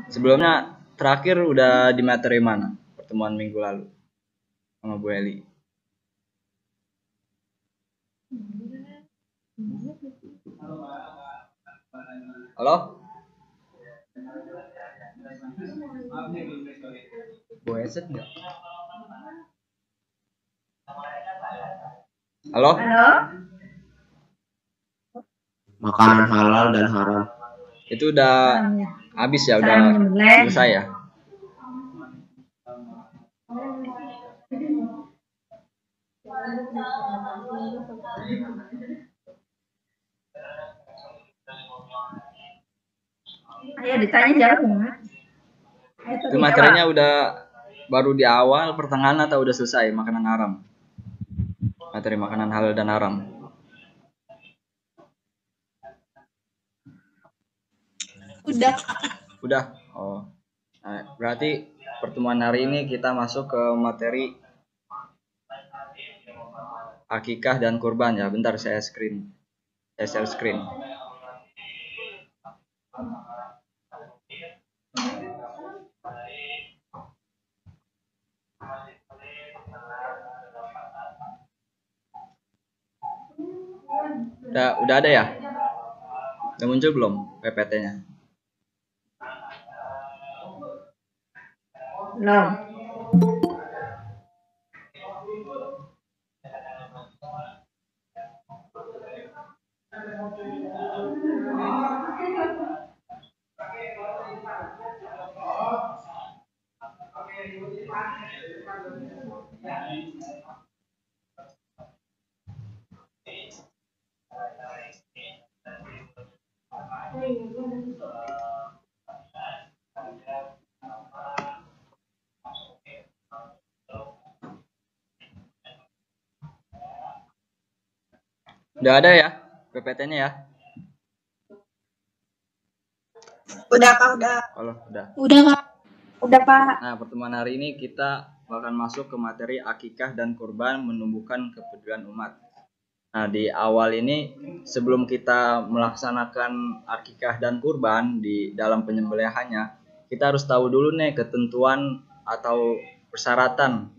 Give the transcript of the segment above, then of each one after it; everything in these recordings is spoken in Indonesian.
Sebelumnya terakhir udah di materi mana pertemuan minggu lalu sama Bu Eli? Halo? Bu Eset nggak? Halo? Halo? Makanan halal dan haram. Itu udah habis ya, udah selesai ya? Ayo ditanya jawab ya. Itu materinya udah baru di awal, pertengahan atau udah selesai makanan haram? Materi makanan halal dan haram. Udah. Udah. Oh. Nah, berarti pertemuan hari ini kita masuk ke materi akikah dan kurban ya. Bentar saya share screen. Udah ada ya? Udah muncul belum PPT-nya? Belum. Udah ada ya PPT-nya ya? Udah Kak, udah. Kalau udah. Udah Kak. Udah Pak. Nah, pertemuan hari ini kita akan masuk ke materi akikah dan kurban menumbuhkan kepedulian umat. Nah, di awal ini sebelum kita melaksanakan akikah dan kurban di dalam penyembelihannya, kita harus tahu dulu nih ketentuan atau persyaratan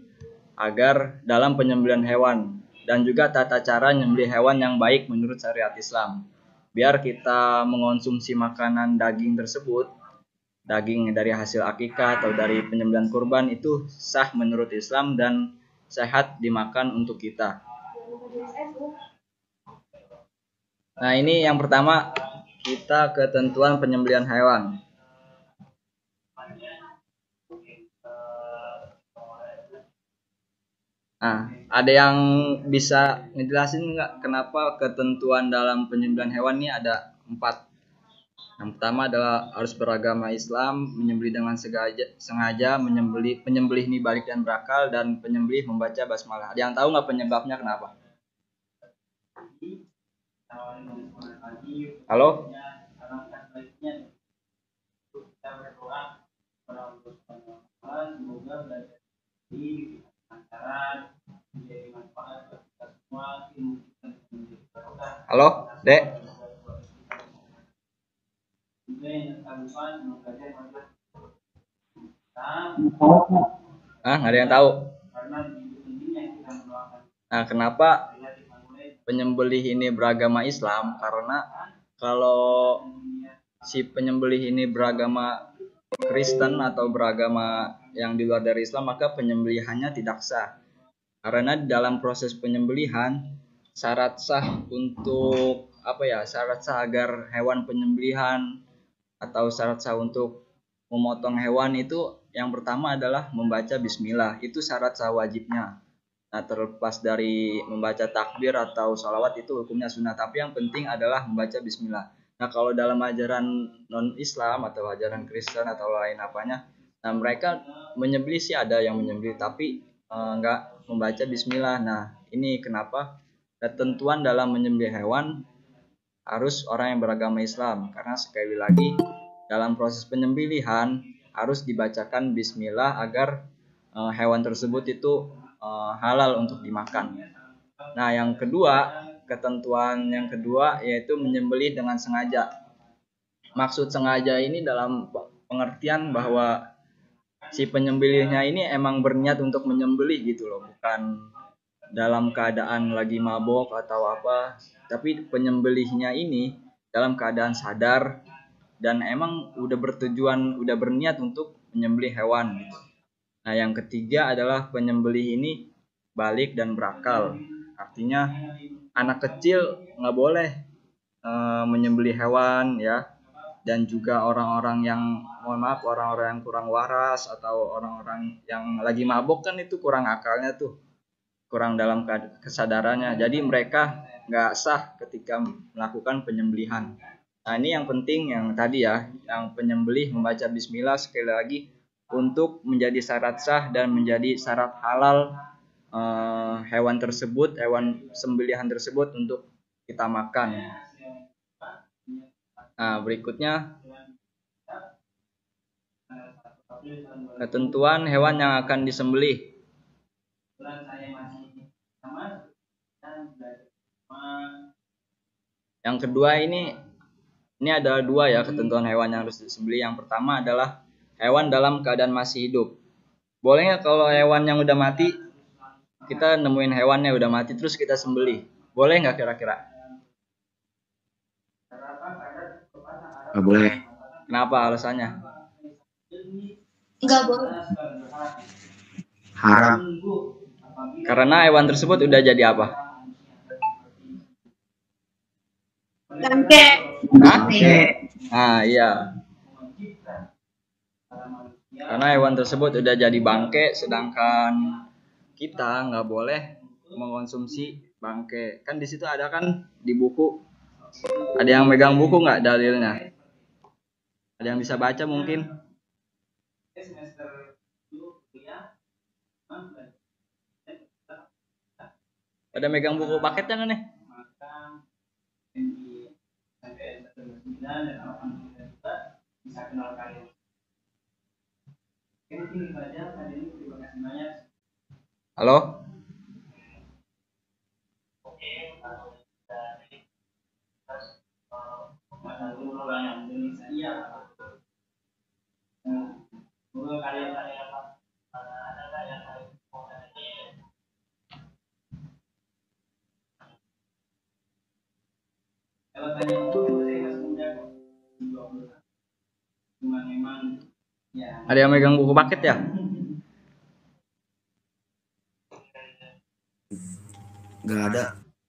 agar dalam penyembelihan hewan dan juga tata cara menyembelih hewan yang baik menurut syariat Islam. Biar kita mengonsumsi makanan daging tersebut, daging dari hasil akikah atau dari penyembelihan kurban itu sah menurut Islam dan sehat dimakan untuk kita. Nah, ini yang pertama, kita ketentuan penyembelihan hewan. Nah, ada yang bisa ngejelasin nggak kenapa ketentuan dalam penyembelihan hewan ini ada 4? Yang pertama adalah harus beragama Islam, menyembelih dengan sengaja, penyembelih ini balik dan berakal, dan penyembelih membaca basmalah. Ada yang tahu nggak penyebabnya kenapa? Halo? Halo, Dek? Nggak ada yang tahu. Nah, kenapa penyembelih ini beragama Islam? Karena kalau si penyembelih ini beragama Kristen atau beragama yang di luar dari Islam, maka penyembelihannya tidak sah. Karena di dalam proses penyembelihan, syarat sah untuk syarat sah agar hewan penyembelihan atau syarat sah untuk memotong hewan itu yang pertama adalah membaca bismillah. Itu syarat sah wajibnya. Nah, terlepas dari membaca takbir atau sholawat itu hukumnya sunnah, tapi yang penting adalah membaca bismillah. Nah, kalau dalam ajaran non-Islam atau ajaran Kristen atau lain apanya, nah mereka menyembelih sih ada yang menyembelih tapi enggak membaca bismillah. Nah, ini kenapa ketentuan dalam menyembelih hewan harus orang yang beragama Islam, karena sekali lagi dalam proses penyembelihan harus dibacakan bismillah agar hewan tersebut itu halal untuk dimakan. Nah, yang kedua, ketentuan yang kedua yaitu menyembelih dengan sengaja. maksud sengaja ini dalam pengertian bahwa si penyembelihnya ini emang berniat untuk menyembelih gitu loh, bukan dalam keadaan lagi mabok atau apa, tapi penyembelihnya ini dalam keadaan sadar dan emang udah bertujuan, udah berniat untuk menyembelih hewan gitu. Nah, yang ketiga adalah penyembelih ini balik dan berakal. Artinya anak kecil nggak boleh menyembelih hewan ya, dan juga orang-orang yang mohon maaf, orang-orang yang kurang waras atau orang-orang yang lagi mabok kan itu kurang akalnya tuh, kurang dalam kesadarannya, jadi mereka nggak sah ketika melakukan penyembelihan. Nah, ini yang penting yang tadi ya, yang penyembelih membaca bismillah sekali lagi untuk menjadi syarat sah dan menjadi syarat halal hewan tersebut, hewan sembelihan tersebut untuk kita makan. Nah, berikutnya ketentuan hewan yang akan disembelih. Yang kedua ini adalah dua ya ketentuan hewan yang harus disembelih. Yang pertama adalah hewan dalam keadaan masih hidup. Boleh nggak kalau hewan yang udah mati, kita nemuin hewannya udah mati terus kita sembelih? Boleh nggak kira-kira? Nggak boleh. Kenapa alasannya? Nggak boleh. Haram. Karena hewan tersebut udah jadi apa? Bangke. Bangke. Nah, iya. Karena hewan tersebut udah jadi bangke, sedangkan kita nggak boleh mengkonsumsi bangke. Kan di situ ada kan di buku. Ada yang megang buku nggak dalilnya? Ada yang bisa baca mungkin? Ada megang buku paketnya nih? Halo? Ada yang megang buku paket ya? Nggak ada.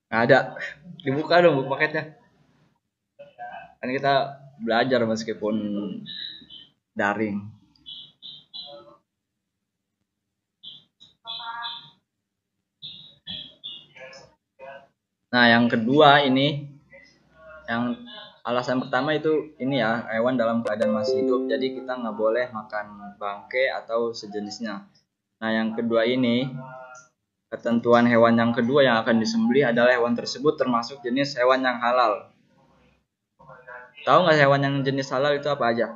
Nggak ada. Dibuka dong buku paketnya. Kan kita belajar meskipun daring. Nah, yang kedua ini, yang alasan pertama itu ini ya, hewan dalam keadaan masih hidup, jadi kita nggak boleh makan bangke atau sejenisnya. Nah, yang kedua ini, ketentuan hewan yang kedua yang akan disembelih adalah hewan tersebut termasuk jenis hewan yang halal. Tahu nggak hewan yang jenis halal itu apa aja?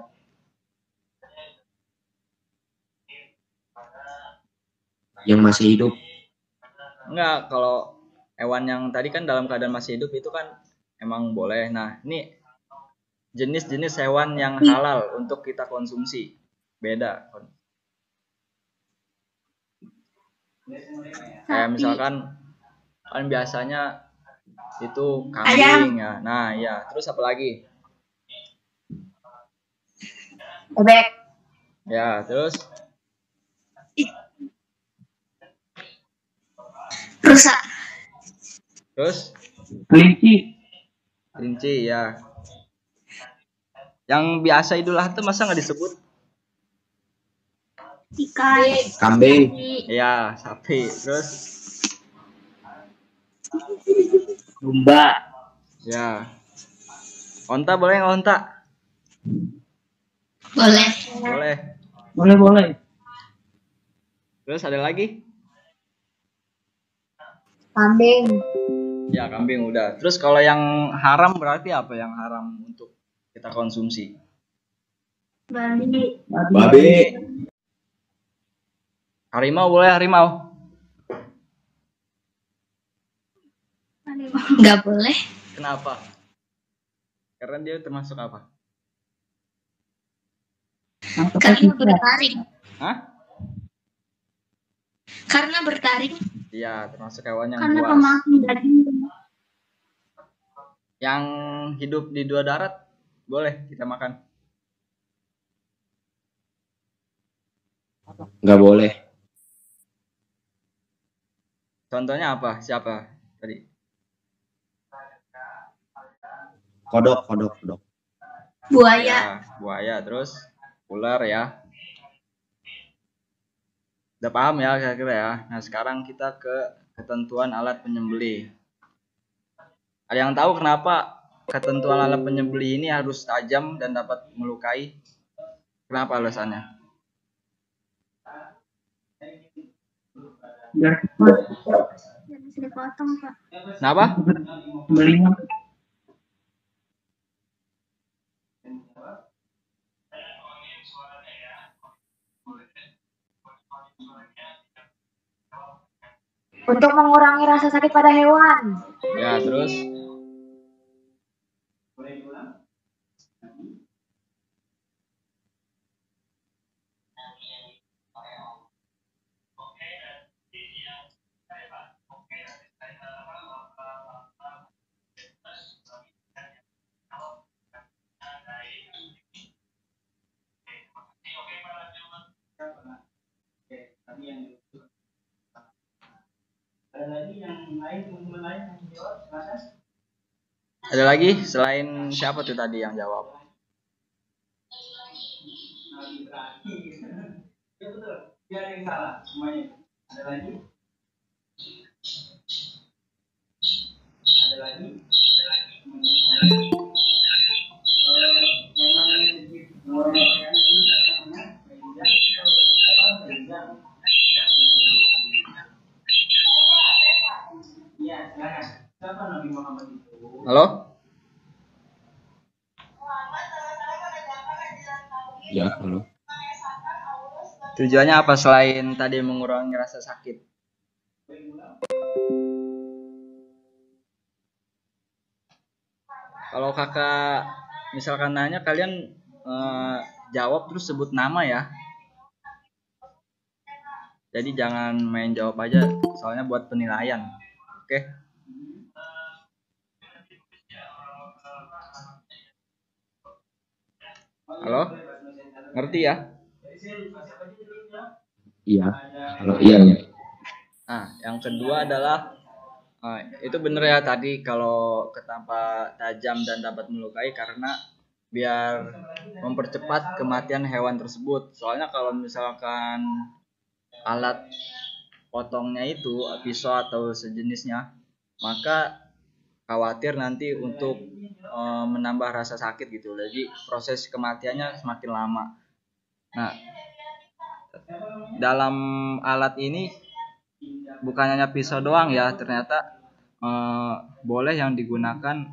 Yang masih hidup. Enggak, kalau hewan yang tadi kan dalam keadaan masih hidup itu kan emang boleh. Nah, ini jenis-jenis hewan yang halal untuk kita konsumsi. Beda. Kayak misalkan kan biasanya itu kambing ya. Nah, ya. Terus apa lagi? Bebek. Ya, terus Rusa. terus kelinci ya. Yang biasa Idul Adha masa nggak disebut? Ikan. Kambing. Ya, sapi. Terus Domba. ya. Onta boleh nggak onta? Boleh. Boleh. Terus ada lagi? Kambing. Ya, kambing udah. Terus kalau yang haram berarti apa yang haram untuk kita konsumsi? Babi. Harimau boleh, harimau? Nggak boleh. Kenapa? Karena dia termasuk apa? Karena bertaring. Hah? Karena bertaring. Iya, termasuk hewan yang Karena buas. pemakan daging. Yang hidup di dua darat boleh kita makan. Nggak boleh. Contohnya apa? Siapa tadi? Kodok. Buaya. Ya, buaya, terus ular ya. Udah paham ya kira-kira ya. Nah, sekarang kita ke ketentuan alat penyembelih. Ada yang tahu kenapa ketentuan alat penyembelih ini harus tajam dan dapat melukai? Kenapa alasannya? Biar Yang bisa dipotong, Pak. Kenapa? belinya Untuk mengurangi rasa sakit pada hewan. Ya, terus ada lagi selain siapa tuh tadi yang jawab? Halo? Ya, halo. Tujuannya apa selain tadi mengurangi rasa sakit? Kalau kakak misalkan nanya, kalian jawab terus sebut nama ya. Jadi jangan main jawab aja, soalnya buat penilaian. Oke? Halo? Ngerti ya? Iya. Halo, iya. Nah, yang kedua adalah itu bener ya tadi kalau ketampa tajam dan dapat melukai karena biar mempercepat kematian hewan tersebut. Soalnya kalau misalkan alat potongnya itu pisau atau sejenisnya, maka khawatir nanti untuk menambah rasa sakit gitu. Jadi proses kematiannya semakin lama. Nah, dalam alat ini bukan hanya pisau doang ya, ternyata boleh yang digunakan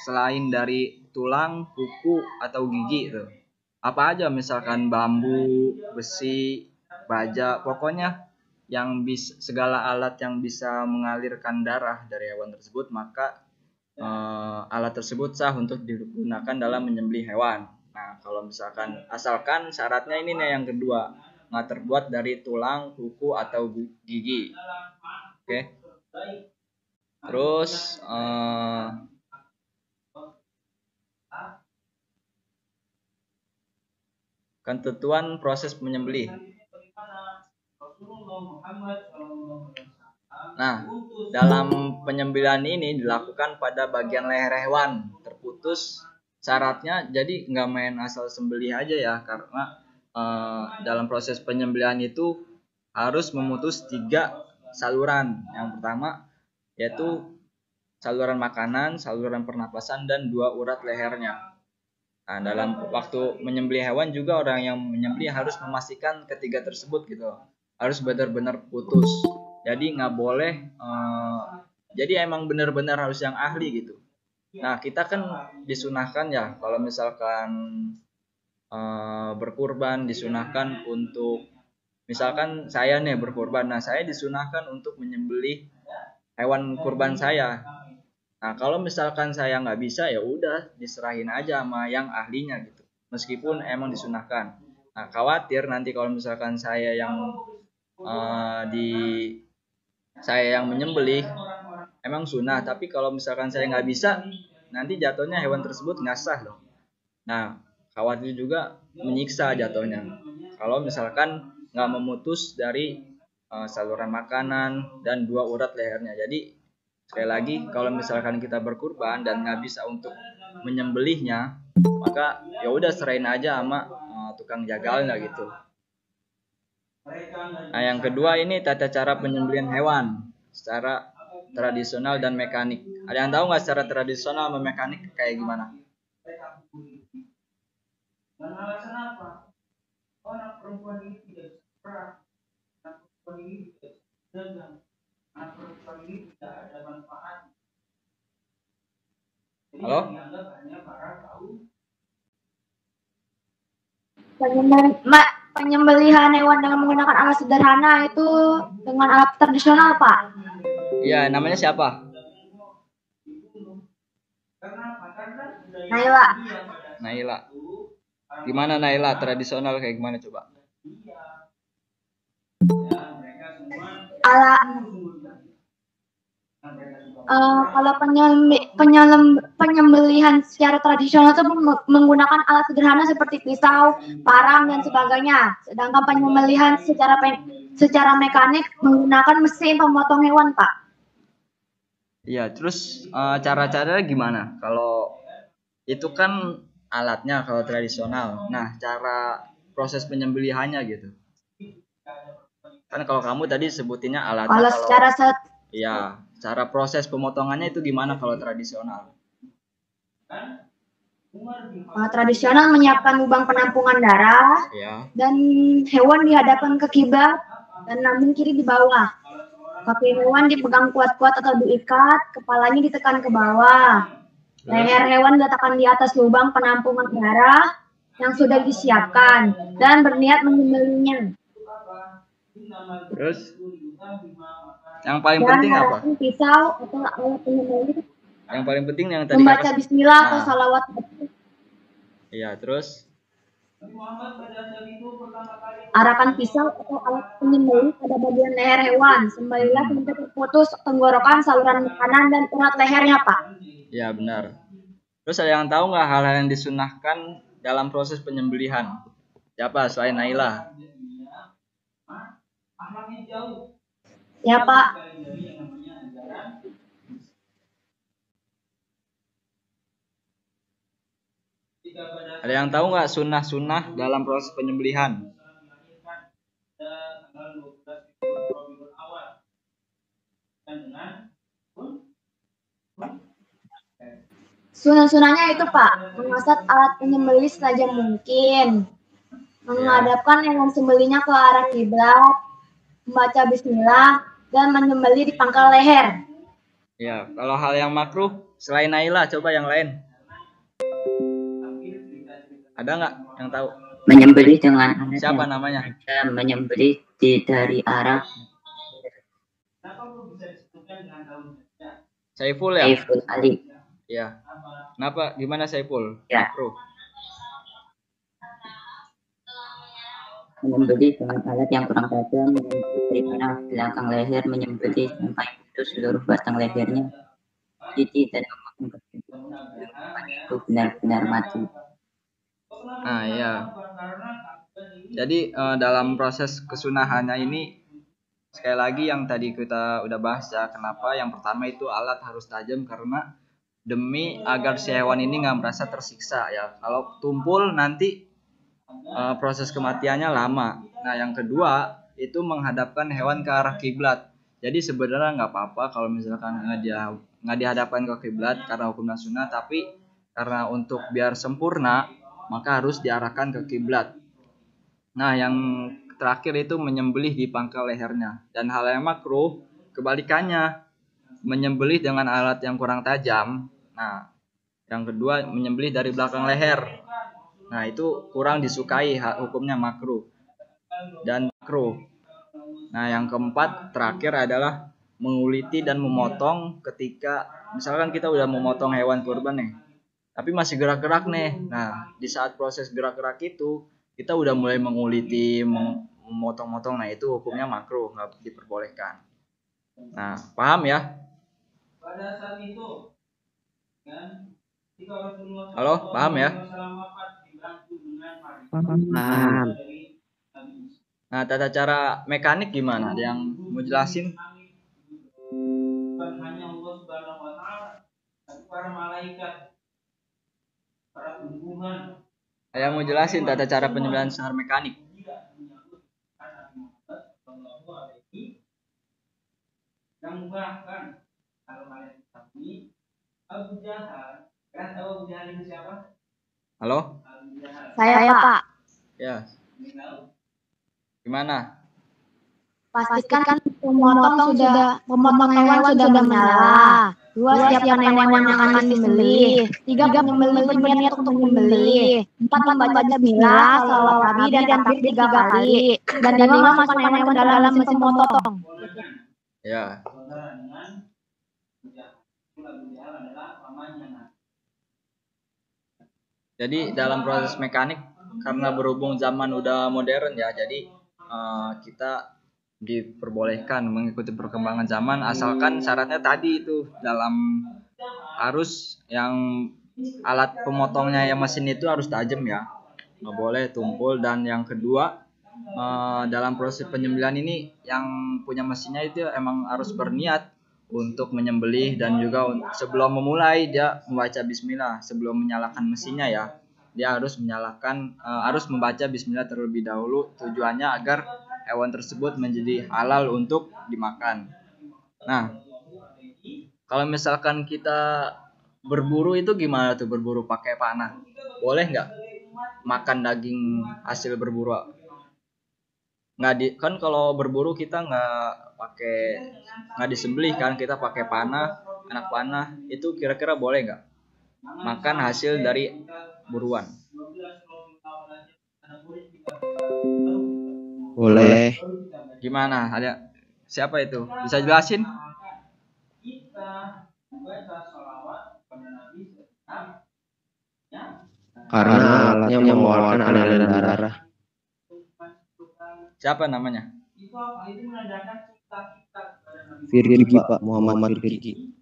selain dari tulang, kuku atau gigi itu. Apa aja misalkan bambu, besi, baja, pokoknya yang segala alat yang bisa mengalirkan darah dari hewan tersebut, maka alat tersebut sah untuk digunakan dalam menyembelih hewan. Nah, kalau misalkan asalkan syaratnya ini nih yang kedua, nggak terbuat dari tulang, kuku atau gigi. Oke. Terus ketentuan proses menyembelih. Nah, dalam penyembelihan ini dilakukan pada bagian leher hewan terputus. Syaratnya jadi nggak main asal sembelih aja ya, karena dalam proses penyembelihan itu harus memutus 3 saluran. Yang pertama yaitu saluran makanan, saluran pernapasan, dan 2 urat lehernya. Nah, dalam waktu menyembelih hewan juga orang yang menyembelih harus memastikan ketiga tersebut gitu, harus benar-benar putus. Jadi nggak boleh, jadi emang benar-benar harus yang ahli gitu. Nah, kita kan disunahkan ya, kalau misalkan berkurban disunahkan untuk, misalkan saya nih berkurban, nah saya disunahkan untuk menyembelih hewan kurban saya. Nah, kalau misalkan saya nggak bisa, ya udah diserahin aja sama yang ahlinya gitu. Meskipun emang disunahkan. Nah, khawatir nanti kalau misalkan saya yang menyembelih emang sunnah, tapi kalau misalkan saya nggak bisa, nanti jatuhnya hewan tersebut nggak sah dong. Nah, khawatir juga menyiksa jatuhnya. Kalau misalkan nggak memutus dari saluran makanan dan 2 urat lehernya. Jadi sekali lagi, kalau misalkan kita berkurban dan nggak bisa untuk menyembelihnya, maka ya udah serahin aja sama tukang jagalnya gitu. Nah, yang kedua ini tata cara penyembelihan hewan secara tradisional dan mekanik. Ada yang tahu nggak secara tradisional sama mekanik kayak gimana? Halo? Penyembelihan hewan dengan menggunakan alat sederhana itu dengan alat tradisional, Pak. Iya, namanya siapa? Naila. Naila. Gimana Naila? Tradisional kayak gimana coba? Kalau penyembelihan secara tradisional itu menggunakan alat sederhana seperti pisau, parang dan sebagainya. Sedangkan penyembelihan secara mekanik menggunakan mesin pemotong hewan, Pak. Iya, terus cara-caranya gimana? Kalau itu kan alatnya kalau tradisional. Nah, cara proses penyembelihannya gitu. Kan kalau kamu tadi sebutinnya alatnya. Kalau secara iya, cara proses pemotongannya itu gimana kalau tradisional? Tradisional menyiapkan lubang penampungan darah Ya. dan hewan dihadapkan ke kiblat dan lambung kiri di bawah. Kaki hewan dipegang kuat-kuat atau diikat, kepalanya ditekan ke bawah. Leher hewan diletakkan di atas lubang penampungan darah yang sudah disiapkan dan berniat menyembelihnya. Terus yang paling penting apa? Pisau atau alat penyembelih. Yang paling penting yang tadi membaca bismillah atau salawat. Iya, terus arahkan pisau atau alat penyembelih pada bagian leher hewan. Sembelihlah sampai terputus tenggorokan, saluran makanan, dan urat lehernya, Pak. Ya, benar. Terus ada yang tahu nggak hal-hal yang disunahkan dalam proses penyembelihan? Siapa selain Naila? Ya, Pak. Ada yang tahu nggak sunnah-sunnah dalam proses penyembelihan? Sunnah-sunnahnya itu, Pak, mengasat alat penyembelih saja mungkin, menghadapkan hewan sembelihnya ke arah kiblat, membaca bismillah, dan menyembelih di pangkal leher. Ya, kalau hal yang makruh selain Naila, coba yang lain. Ada nggak yang tahu? Menyembelih dengan alat siapa namanya? Menyembelih dari arah Saiful ya? Saiful Ali. Ya. Kenapa? Gimana Saiful? Ya. Makruh. Menyembelih dengan alat yang kurang tajam, dari arah belakang leher, menyembelih sampai putus seluruh batang lehernya, gigi dan memotong itu benar-benar mati. Nah, ya. Jadi dalam proses kesunahannya ini sekali lagi yang tadi kita udah bahas ya, kenapa yang pertama itu alat harus tajam karena demi agar si hewan ini nggak merasa tersiksa ya. Kalau tumpul nanti proses kematiannya lama. Nah, yang kedua itu menghadapkan hewan ke arah kiblat. Jadi sebenarnya nggak apa-apa kalau misalkan nggak dihadapkan ke kiblat karena hukumnya sunnah, tapi karena untuk biar sempurna maka harus diarahkan ke kiblat. Nah, yang terakhir itu menyembelih di pangkal lehernya. Dan hal yang makruh kebalikannya, menyembelih dengan alat yang kurang tajam. Nah, yang kedua menyembelih dari belakang leher. Nah, itu kurang disukai, hukumnya makruh dan makruh. Nah, yang keempat terakhir adalah menguliti dan memotong ketika misalkan kita udah memotong hewan kurban nih, tapi masih gerak-gerak nih. Nah, di saat proses gerak-gerak itu kita udah mulai menguliti, memotong-motong, nah itu hukumnya makruh, nggak diperbolehkan. Nah, paham ya? Halo, paham ya? Paham. Nah, tata cara mekanik gimana? Ada yang mau jelasin? Ada yang mau jelasin tata cara penyembelihan secara mekanik? Halo? Saya Pak, Ya. Gimana? pastikan pemotong hewan sudah menyala. 2, siapkan hewan yang akan disembelih. 3, penyembelih berniat untuk menyembelih. 4, membaca bismillah, salawat nabi dan takbir 3 kali. Dan 5, masukkan hewan ke dalam mesin pemotong. Ya. Jadi dalam proses mekanik, karena berhubung zaman udah modern ya, jadi kita diperbolehkan mengikuti perkembangan zaman, asalkan syaratnya tadi itu dalam harus yang alat pemotongnya yang mesin itu harus tajam ya, nggak boleh tumpul. Dan yang kedua, dalam proses penyembelihan ini yang punya mesinnya itu emang harus berniat untuk menyembelih, dan juga sebelum memulai dia membaca bismillah sebelum menyalakan mesinnya ya. Dia harus harus membaca bismillah terlebih dahulu, tujuannya agar hewan tersebut menjadi halal untuk dimakan. Nah, kalau misalkan kita berburu itu gimana tuh, berburu pakai panah? Boleh nggak makan daging hasil berburu? Kan kalau berburu kita nggak disembelih kan, kita pakai panah, anak panah. Itu kira-kira boleh nggak makan hasil dari buruan? Boleh. Gimana? Ada siapa itu? Bisa jelasin? Karena alatnya mengeluarkan aliran darah. Siapa namanya? Firgi Pak, Muhammad Firgi.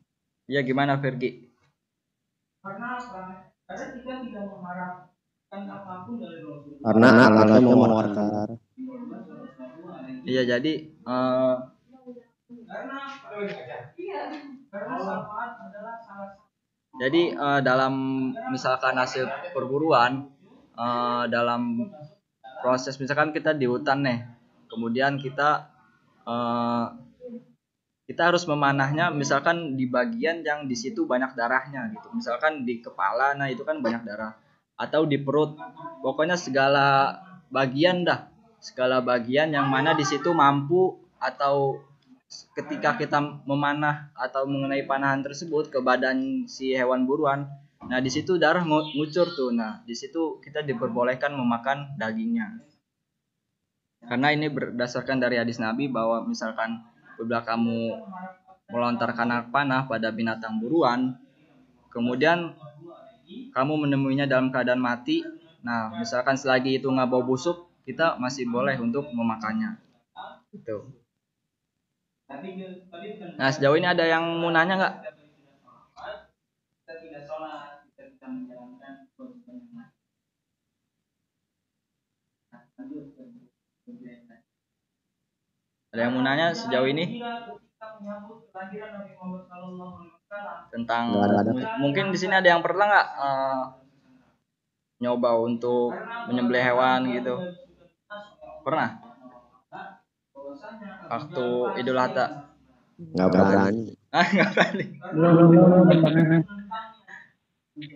Iya, gimana Firgi? Karena alatnya mengeluarkan darah. Iya, jadi dalam misalkan hasil perburuan, dalam proses misalkan kita di hutan nih, kemudian kita harus memanahnya misalkan di bagian yang di situ banyak darahnya gitu, misalkan di kepala, nah itu kan banyak darah, atau di perut, pokoknya segala bagian yang mana di situ mampu, atau ketika kita memanah atau mengenai panahan tersebut ke badan si hewan buruan, nah di situ darah ngucur tuh, nah di situ kita diperbolehkan memakan dagingnya. Karena ini berdasarkan dari hadis Nabi bahwa misalkan apabila kamu melontarkan anak panah pada binatang buruan, kemudian kamu menemuinya dalam keadaan mati, nah misalkan selagi itu nggak bau busuk, kita masih boleh untuk memakannya. Gitu. Nah, sejauh ini ada yang mau nanya nggak? Ada yang mau nanya sejauh ini? Tentang mungkin di sini ada yang pernah nggak nyoba untuk menyembelih hewan gitu? Pernah? Waktu Idul Adha? Nggak berani. Nggak berani.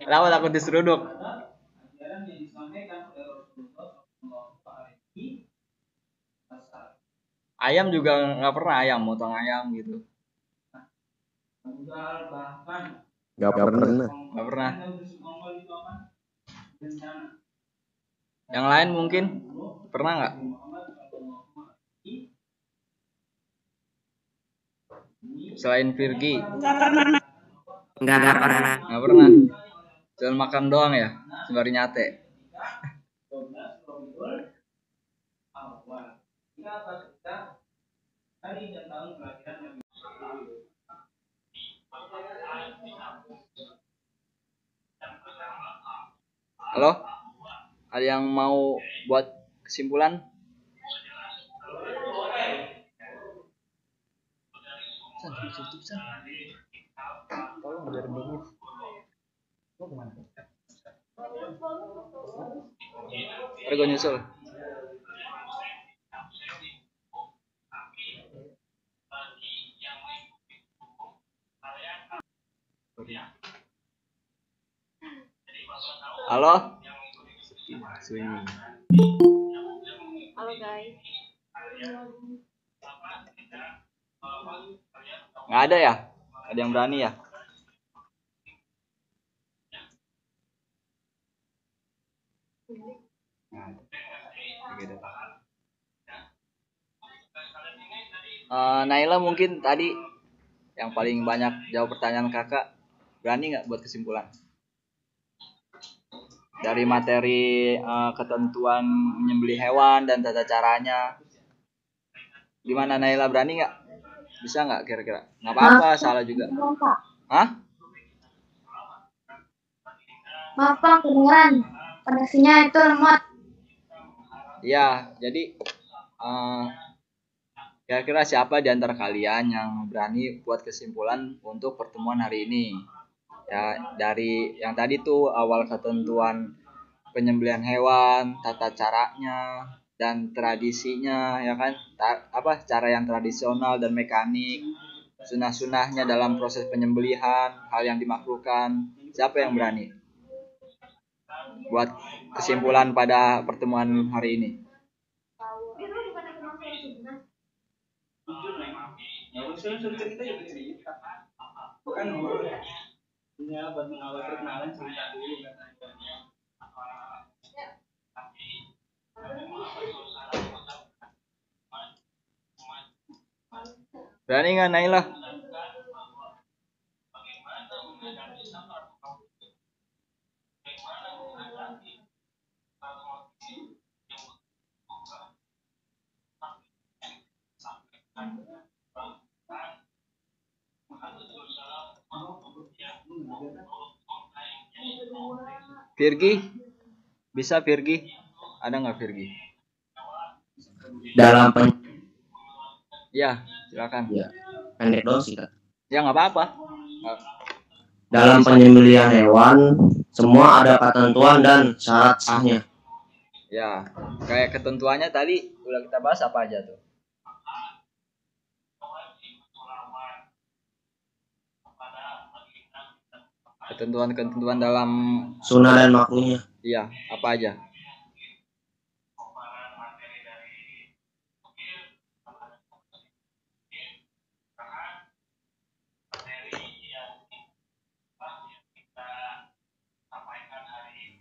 Kenapa takut diseruduk? Ayam juga nggak pernah, ayam, motong ayam gitu? Nggak pernah. Nggak pernah. Yang lain mungkin pernah nggak? Selain Virgi? Nggak pernah. Nggak pernah. Cuma makan doang ya, sembari nyate. Halo, ada yang mau buat kesimpulan? San, tutup San. Tolong biar dingin. Lo kemana? Ntar gue nyusul. Halo? Sunyi. Halo guys. Nggak ada ya? Ada yang berani ya? Nggak ada. Gitu. Naila mungkin tadi yang paling banyak jawab pertanyaan kakak, berani nggak buat kesimpulan? Dari materi ketentuan menyembelih hewan dan tata caranya, gimana Naila, berani nggak? Bisa nggak kira-kira? Nggak apa-apa, salah juga. Hah? Maaf Pak, kedengeran. Koneksinya itu lemot. Ya, jadi kira-kira siapa di antara kalian yang berani buat kesimpulan untuk pertemuan hari ini? Ya, dari yang tadi tuh awal ketentuan penyembelihan hewan, tata caranya dan tradisinya, ya kan? Cara yang tradisional dan mekanik, sunah-sunahnya dalam proses penyembelihan, hal yang dimakruhkan. Siapa yang berani buat kesimpulan pada pertemuan hari ini? Bukan ya, buat mengawal perkenalan cerita dulu. Berani nggak Naila? Virgi, bisa Virgi? Ada nggak Virgi? Dalam Ya, silakan. ya, pendek doang sih Kak. Ya nggak apa-apa. Dalam penyembelihan hewan, semua ada ketentuan dan syarat sahnya. Ya, kayak ketentuannya tadi udah kita bahas apa aja tuh? Ketentuan-ketentuan dalam Sunnah dan makruhnya. iya, apa aja?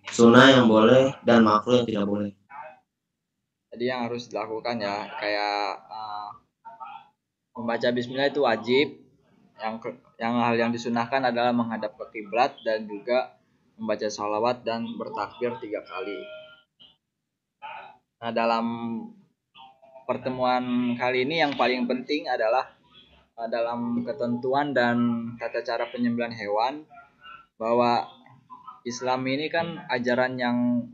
Sunnah yang boleh dan makruh yang tidak boleh. Jadi yang harus dilakukan ya, kayak membaca bismillah itu wajib. Yang hal yang disunahkan adalah menghadap ke kiblat dan juga membaca sholawat dan bertakbir 3 kali. Nah, dalam pertemuan kali ini yang paling penting adalah dalam ketentuan dan tata cara penyembelihan hewan, bahwa Islam ini kan ajaran yang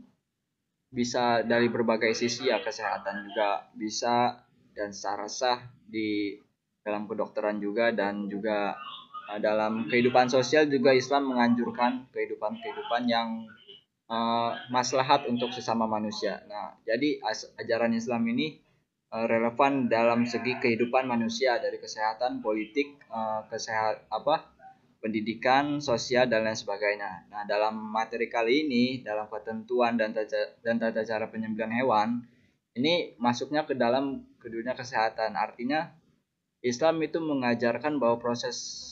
bisa dari berbagai sisi ya, kesehatan juga bisa dan secara sah di dalam kedokteran juga, dan juga dalam kehidupan sosial juga Islam menganjurkan kehidupan yang maslahat untuk sesama manusia. Nah, jadi ajaran Islam ini relevan dalam segi kehidupan manusia, dari kesehatan, politik, pendidikan, sosial dan lain sebagainya. Nah, dalam materi kali ini, dalam ketentuan dan tata cara penyembelihan hewan, ini masuknya ke dalam dunia kesehatan. Artinya Islam itu mengajarkan bahwa proses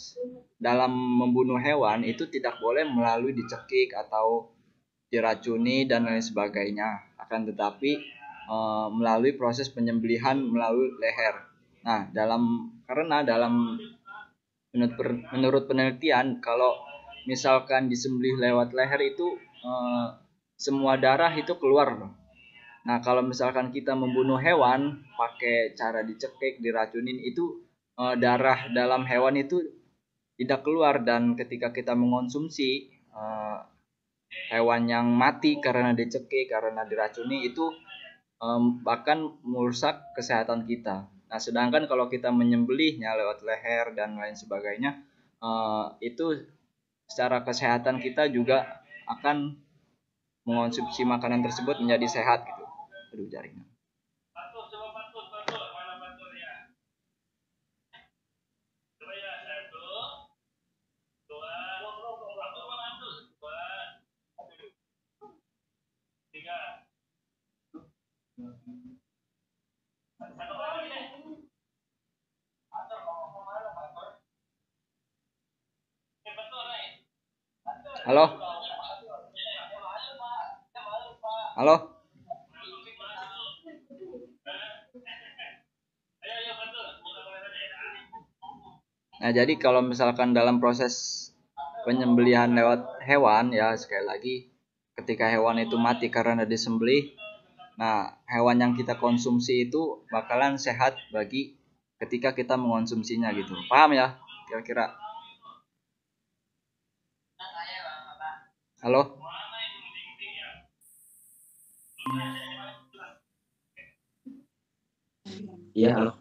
dalam membunuh hewan itu tidak boleh melalui dicekik atau diracuni dan lain sebagainya, akan tetapi melalui proses penyembelihan melalui leher. Nah, karena dalam menurut penelitian, kalau misalkan disembelih lewat leher itu semua darah itu keluar. Nah, kalau misalkan kita membunuh hewan pakai cara dicekik, diracunin, itu darah dalam hewan itu tidak keluar, dan ketika kita mengonsumsi hewan yang mati karena dicekik, karena diracuni, itu bahkan merusak kesehatan kita. Nah, sedangkan kalau kita menyembelihnya lewat leher dan lain sebagainya, itu secara kesehatan kita juga akan mengonsumsi makanan tersebut menjadi sehat gitu. Aduh, jaringan. Halo? Halo? Nah, jadi kalau misalkan dalam proses penyembelihan lewat hewan, ya sekali lagi, ketika hewan itu mati karena disembelih, nah hewan yang kita konsumsi itu bakalan sehat bagi ketika kita mengonsumsinya gitu. Paham ya? Kira-kira. Halo? Iya, halo.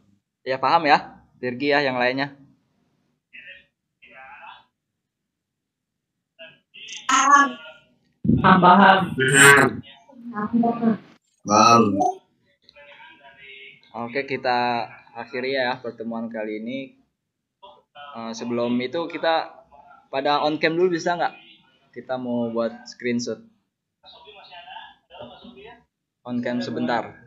Ya paham ya? Dirgi ya, yang lainnya. Paham. Oke, kita akhiri ya pertemuan kali ini. Sebelum itu kita pada on cam dulu bisa nggak? Kita mau buat screenshot. On cam sebentar.